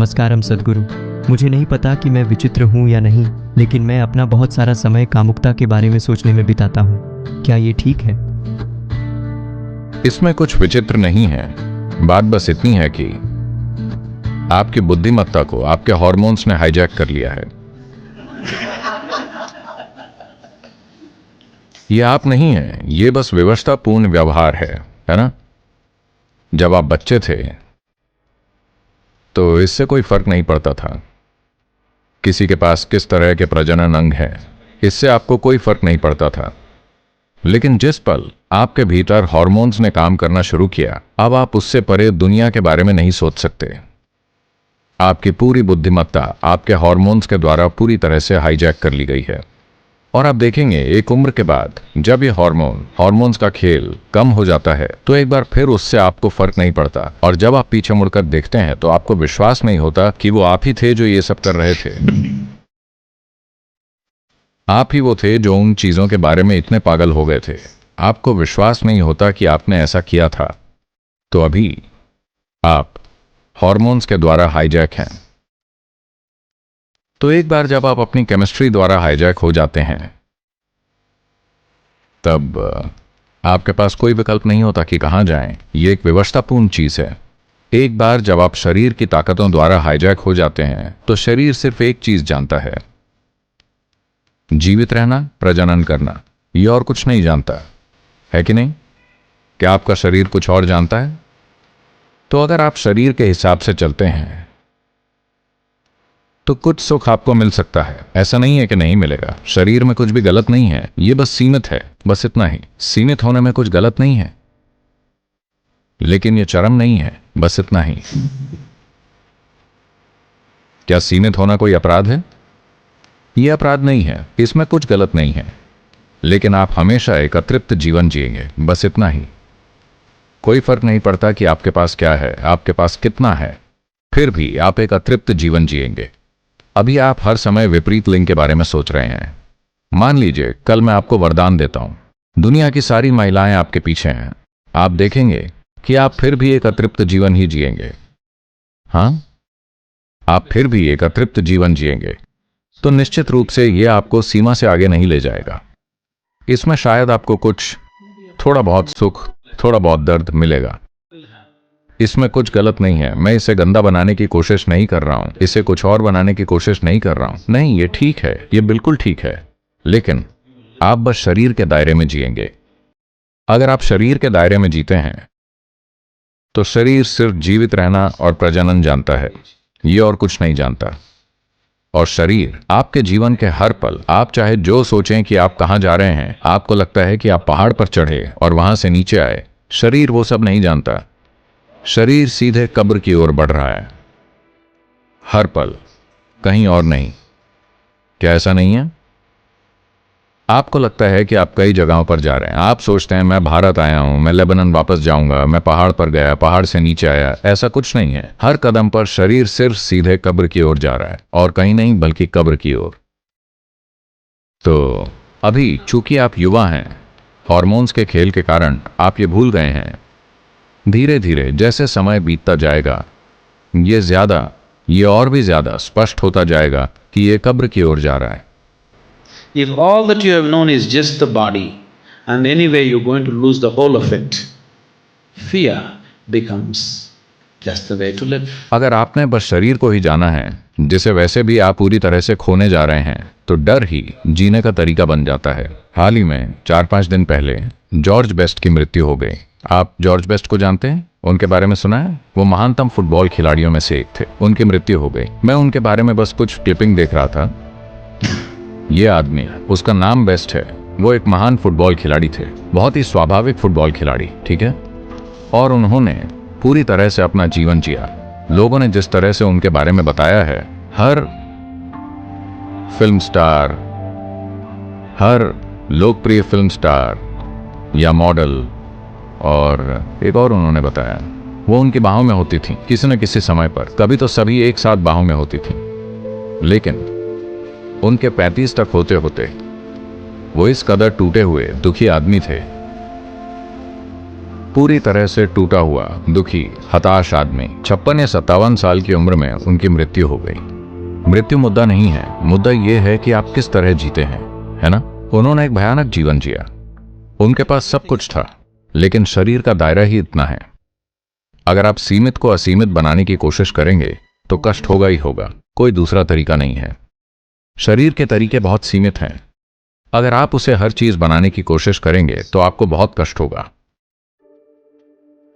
नमस्कारम सद्गुरु। मुझे नहीं पता कि मैं विचित्र हूँ या नहीं, लेकिन मैं अपना बहुत सारा समय कामुकता के बारे में सोचने में बिताता हूँ। क्या ये ठीक है? इसमें कुछ विचित्र नहीं है। बात बस इतनी है कि आपकी बुद्धिमत्ता को आपके हार्मोन्स ने हाईजैक कर लिया है। ये आप नहीं है, ये बस विवशतापूर्ण व्यवहार है ना? जब आप बच्चे थे तो इससे कोई फर्क नहीं पड़ता था किसी के पास किस तरह के प्रजनन अंग है, इससे आपको कोई फर्क नहीं पड़ता था। लेकिन जिस पल आपके भीतर हार्मोन्स ने काम करना शुरू किया, अब आप उससे परे दुनिया के बारे में नहीं सोच सकते। आपकी पूरी बुद्धिमत्ता आपके हार्मोन्स के द्वारा पूरी तरह से हाईजैक कर ली गई है। और आप देखेंगे एक उम्र के बाद जब ये हार्मोन्स का खेल कम हो जाता है तो एक बार फिर उससे आपको फर्क नहीं पड़ता, और जब आप पीछे मुड़कर देखते हैं तो आपको विश्वास नहीं होता कि वो आप ही थे जो ये सब कर रहे थे। आप ही वो थे जो उन चीजों के बारे में इतने पागल हो गए थे। आपको विश्वास नहीं होता कि आपने ऐसा किया था। तो अभी आप हार्मोन्स के द्वारा हाईजैक हैं। तो एक बार जब आप अपनी केमिस्ट्री द्वारा हाईजैक हो जाते हैं, तब आपके पास कोई विकल्प नहीं होता कि कहां जाएं। ये एक विवशतापूर्ण चीज है। एक बार जब आप शरीर की ताकतों द्वारा हाईजैक हो जाते हैं तो शरीर सिर्फ एक चीज जानता है, जीवित रहना, प्रजनन करना। ये और कुछ नहीं जानता है कि नहीं? क्या आपका शरीर कुछ और जानता है? तो अगर आप शरीर के हिसाब से चलते हैं तो कुछ सुख आपको मिल सकता है। ऐसा नहीं है कि नहीं मिलेगा। शरीर में कुछ भी गलत नहीं है, ये बस सीमित है, बस इतना ही। सीमित होने में कुछ गलत नहीं है, लेकिन ये चरम नहीं है, बस इतना ही। क्या सीमित होना कोई अपराध है? यह अपराध नहीं है, इसमें कुछ गलत नहीं है, लेकिन आप हमेशा एक अतृप्त जीवन जिएंगे, बस इतना ही। कोई फर्क नहीं पड़ता कि आपके पास क्या है, आपके पास कितना है, फिर भी आप एक अतृप्त जीवन जिएंगे। अभी आप हर समय विपरीत लिंग के बारे में सोच रहे हैं। मान लीजिए कल मैं आपको वरदान देता हूं, दुनिया की सारी महिलाएं आपके पीछे हैं, आप देखेंगे कि आप फिर भी एक अतृप्त जीवन ही जिएंगे। हां, आप फिर भी एक अतृप्त जीवन जिएंगे। तो निश्चित रूप से यह आपको सीमा से आगे नहीं ले जाएगा। इसमें शायद आपको कुछ थोड़ा बहुत सुख, थोड़ा बहुत दर्द मिलेगा। इसमें कुछ गलत नहीं है। मैं इसे गंदा बनाने की कोशिश नहीं कर रहा हूं, इसे कुछ और बनाने की कोशिश नहीं कर रहा हूं। नहीं, ये ठीक है, ये बिल्कुल ठीक है। लेकिन आप बस शरीर के दायरे में जिएंगे। अगर आप शरीर के दायरे में जीते हैं तो शरीर सिर्फ जीवित रहना और प्रजनन जानता है, ये और कुछ नहीं जानता। और शरीर आपके जीवन के हर पल, आप चाहे जो सोचें कि आप कहां जा रहे हैं, आपको लगता है कि आप पहाड़ पर चढ़े और वहां से नीचे आए, शरीर वो सब नहीं जानता। शरीर सीधे कब्र की ओर बढ़ रहा है, हर पल, कहीं और नहीं। क्या ऐसा नहीं है? आपको लगता है कि आप कई जगहों पर जा रहे हैं। आप सोचते हैं मैं भारत आया हूं, मैं लेबनान वापस जाऊंगा, मैं पहाड़ पर गया, पहाड़ से नीचे आया। ऐसा कुछ नहीं है। हर कदम पर शरीर सिर्फ सीधे कब्र की ओर जा रहा है, और कहीं नहीं बल्कि कब्र की ओर। तो अभी चूंकि आप युवा हैं, हार्मोन्स के खेल के कारण आप ये भूल गए हैं। धीरे धीरे जैसे समय बीतता जाएगा, ये और भी ज्यादा स्पष्ट होता जाएगा कि ये कब्र की ओर जा रहा है। If all that you have known is just the body, and anyway you're going to lose the whole of it, fear becomes just the way to live. अगर आपने बस शरीर को ही जाना है, जिसे वैसे भी आप पूरी तरह से खोने जा रहे हैं, तो डर ही जीने का तरीका बन जाता है। हाल ही में 4-5 दिन पहले जॉर्ज बेस्ट की मृत्यु हो गई। आप जॉर्ज बेस्ट को जानते हैं? उनके बारे में सुना है? वो महानतम फुटबॉल खिलाड़ियों में से एक थे। उनकी मृत्यु हो गई। मैं उनके बारे में बस कुछ क्लिपिंग देख रहा था। ये आदमी, उसका नाम बेस्ट है, वो एक महान फुटबॉल खिलाड़ी थे, बहुत ही स्वाभाविक फुटबॉल खिलाड़ी, ठीक है? और उन्होंने पूरी तरह से अपना जीवन जिया। लोगों ने जिस तरह से उनके बारे में बताया है, हर फिल्म स्टार, हर लोकप्रिय फिल्म स्टार या मॉडल, और एक और उन्होंने बताया, वो उनकी बाहों में होती थी किसी न किसी समय पर। कभी तो सभी एक साथ बाहों में होती थी। लेकिन उनके 35 तक होते होते वो इस कदर टूटे हुए दुखी आदमी थे पूरी तरह से टूटा हुआ, दुखी, हताश आदमी। 56 या 57 साल की उम्र में उनकी मृत्यु हो गई। मृत्यु मुद्दा नहीं है, मुद्दा यह है कि आप किस तरह जीते हैं, है ना? उन्होंने एक भयानक जीवन जिया। उनके पास सब कुछ था, लेकिन शरीर का दायरा ही इतना है। अगर आप सीमित को असीमित बनाने की कोशिश करेंगे तो कष्ट होगा ही होगा, कोई दूसरा तरीका नहीं है। शरीर के तरीके बहुत सीमित हैं। अगर आप उसे हर चीज बनाने की कोशिश करेंगे तो आपको बहुत कष्ट होगा।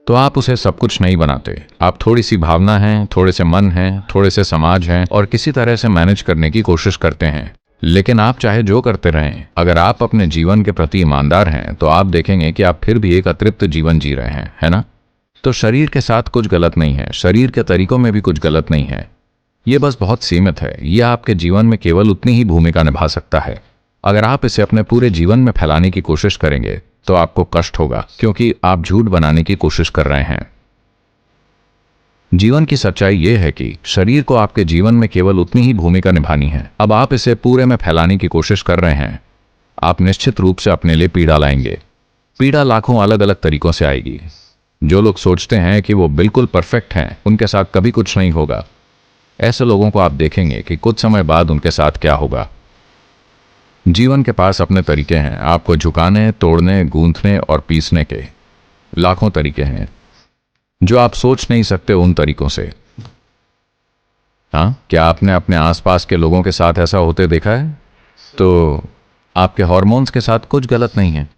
तो आप उसे सब कुछ नहीं बनाते। आप थोड़ी सी भावना हैं, थोड़े से मन हैं, थोड़े से समाज हैं और किसी तरह से मैनेज करने की कोशिश करते हैं। लेकिन आप चाहे जो करते रहें, अगर आप अपने जीवन के प्रति ईमानदार हैं तो आप देखेंगे कि आप फिर भी एक अतृप्त जीवन जी रहे हैं, है ना? तो शरीर के साथ कुछ गलत नहीं है, शरीर के तरीकों में भी कुछ गलत नहीं है। ये बस बहुत सीमित है। यह आपके जीवन में केवल उतनी ही भूमिका निभा सकता है। अगर आप इसे अपने पूरे जीवन में फैलाने की कोशिश करेंगे तो आपको कष्ट होगा, क्योंकि आप झूठ बनाने की कोशिश कर रहे हैं। जीवन की सच्चाई यह है कि शरीर को आपके जीवन में केवल उतनी ही भूमिका निभानी है। अब आप इसे पूरे में फैलाने की कोशिश कर रहे हैं, आप निश्चित रूप से अपने लिए पीड़ा लाएंगे। पीड़ा लाखों अलग अलग तरीकों से आएगी। जो लोग सोचते हैं कि वो बिल्कुल परफेक्ट हैं, उनके साथ कभी कुछ नहीं होगा। ऐसे लोगों को आप देखेंगे कि कुछ समय बाद उनके साथ क्या होगा। जीवन के पास अपने तरीके हैं, आपको झुकाने, तोड़ने, गूंथने और पीसने के लाखों तरीके हैं जो आप सोच नहीं सकते उन तरीकों से। हाँ, क्या आपने अपने आसपास के लोगों के साथ ऐसा होते देखा है? तो आपके हार्मोन्स के साथ कुछ गलत नहीं है,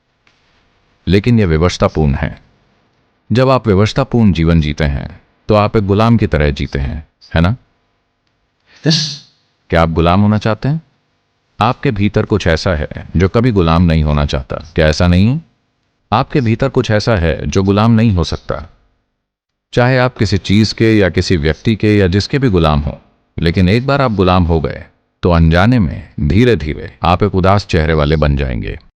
लेकिन यह विवशतापूर्ण है। जब आप विवशतापूर्ण जीवन जीते हैं तो आप एक गुलाम की तरह जीते हैं, है ना? क्या आप गुलाम होना चाहते हैं? आपके भीतर कुछ ऐसा है जो कभी गुलाम नहीं होना चाहता। क्या ऐसा नहीं है? आपके भीतर कुछ ऐसा है जो गुलाम नहीं हो सकता, चाहे आप किसी चीज के या किसी व्यक्ति के या जिसके भी गुलाम हो। लेकिन एक बार आप गुलाम हो गए तो अनजाने में धीरे धीरे आप एक उदास चेहरे वाले बन जाएंगे।